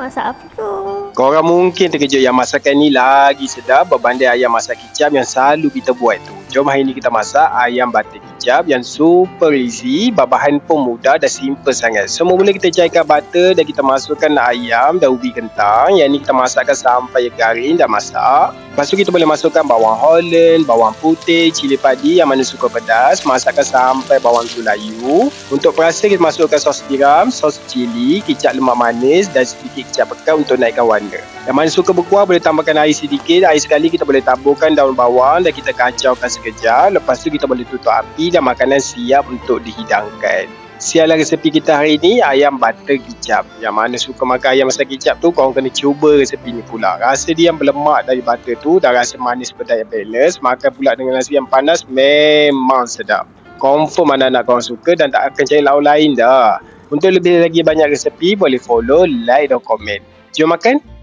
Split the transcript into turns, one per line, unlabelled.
masak apa tu?
Korang mungkin terkejut yang masakan ni lagi sedap berbanding ayam masak kicap yang selalu kita buat tu. Jom hari ni kita masak ayam butter kicap yang super easy, bahan pun mudah dan simple sangat. Semua mula kita cairkan butter dan kita masukkan ayam dan ubi kentang. Yang ni kita masakkan sampai garing dan masak. Lepas tu kita boleh masukkan bawang holland, bawang putih, cili padi yang mana suka pedas. Masakkan sampai bawang tu layu. Untuk perasa kita masukkan sos tiram, sos cili, kicap lemak manis dan sedikit kicap pekat untuk naikkan warna. Yang mana suka berkuah boleh tambahkan air sedikit. Air sekali kita boleh taburkan daun bawang dan kita kacaukan sekejap. Lepas tu kita boleh tutup api dan makanan siap untuk dihidangkan. Sialah resepi kita hari ni, ayam butter kicap. Yang mana suka makan ayam masak kicap tu, korang kena cuba resepi ni pula. Rasa dia yang berlemak dari butter tu dan rasa manis pedai yang balance. Makan pula dengan nasi yang panas memang sedap. Confirm anak-anak korang suka dan tak akan cari lauk lain dah. Untuk lebih lagi banyak resepi, boleh follow, like dan komen. Jom makan!